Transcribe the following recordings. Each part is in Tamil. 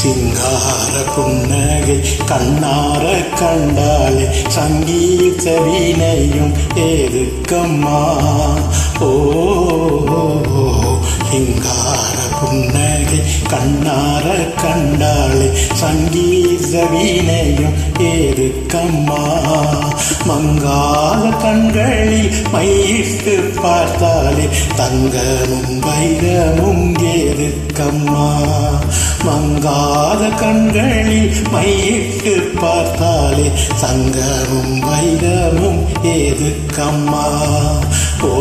சிங்கார புன்னகை கண்ணார கண்டாலே சங்கீத வீணையும் ஏதுக்கம்மா. ஓ சிங்கார புன்னகை கண்ணார கண்டாலே சங்கீத வீணையும் ஏதுக்கம்மா. மங்காத கண்களில் மையிட்டு பார்த்தாலே தங்கமும் வைரமும் ஏதுக்கம்மா. மங்காத கண்களில் மையிட்டு பார்த்தாலே தங்கமும் வைரமும் ஏதுக்கம்மா. ஓ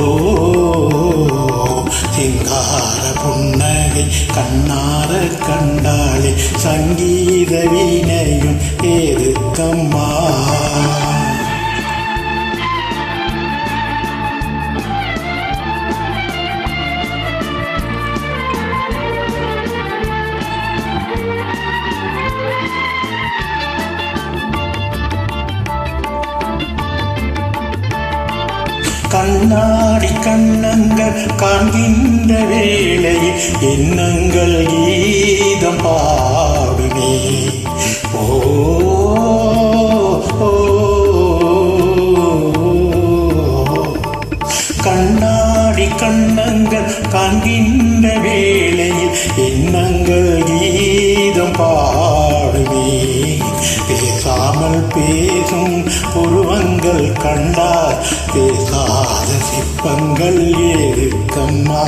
சிங்கார புன்னகை கண்ணார கண்டாலே சங்கீத வீணையும் ஏதுக்கம்மா. கண்ணாடி கண்ணங்கள் காண்கின்ற வேளையில் எண்ணங்கள் கீதம் பாடுமே. ஓ கண்ணாடி கண்ணங்கள் காண்கின்ற வேளையில் எண்ணங்கள் கீதம் பாடுமே. பேசாமல் பேசும் உருவங்கள் கண்டார் பேசாத சிற்பங்கள் ஏதுக்கம்மா.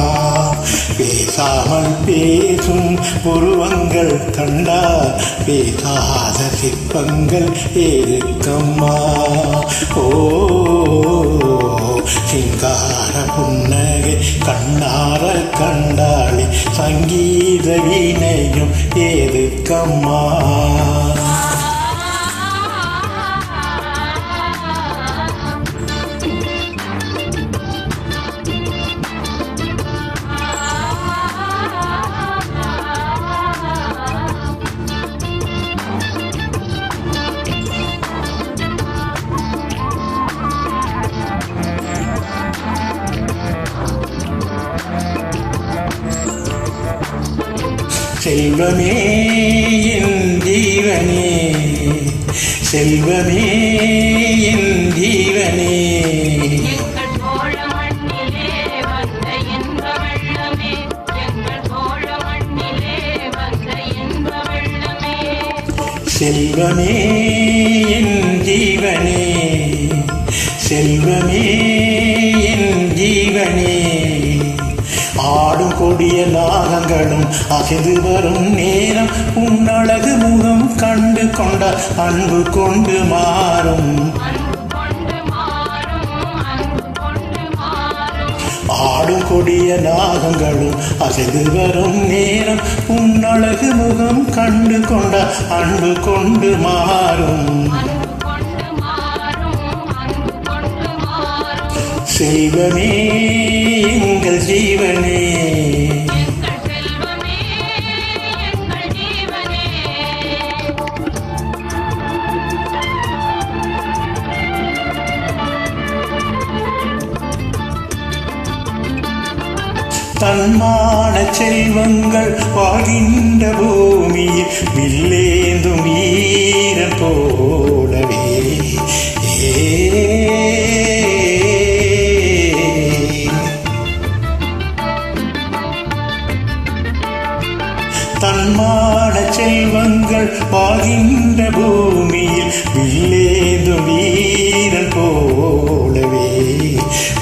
பேசாமல் பேசும் உருவங்கள் கண்டார் பேசாத சிற்பங்கள் ஏதுக்கம்மா. ஓ சிங்கார புன்னகை கண்ணார கண்டாலே சங்கீத வீணையும் ஏதுக்கம்மா. செல்வமே என் ஜீவனே செல்வமே என் ஜீவனே செல்வமே என் ஜீவனே செல்வமே என் ஜீவனே. ஆடும் கொடிய நாகங்களும் அசைந்து வரும் நேரம் உன்னழகு முகம் கண்டு கொண்ட அன்பு கொண்டு மாறும். ஆடும் கொடிய நாகங்களும் அசைந்து வரும் நேரம் உன்னழகு முகம் கண்டு கொண்ட அன்பு கொண்டு மாறும். செல்வமே எங்கள் ஜீவனே தன்மான செல்வங்கள் வாழ்கின்ற பூமியில் வில்லேந்தும் வீரன் போலவே தன்மான செல்வங்கள் வாழ்கின்ற பூமியில் வில்லேந்தும் வீரன் போலவே.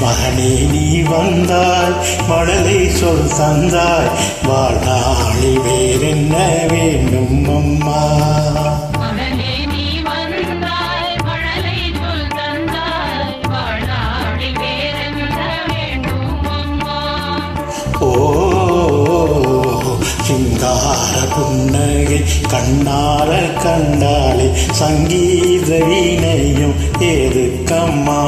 மகனே நீ வந்தாய் மழலை சொல் தந்தாய் வாழ்நாளி வேறென்ன வேண்டும் அம்மா. ஓ சிங்கார புன்னகை கண்ணார கண்டாலே சங்கீத வீணையும் ஏதுக்கம்மா.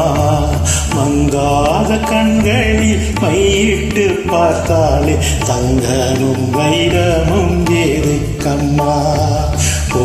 மங்காத கண்களில் மையிட்டு பார்த்தாலே தங்கமும் வைரமும் ஏதுக்கம்மா. ஓ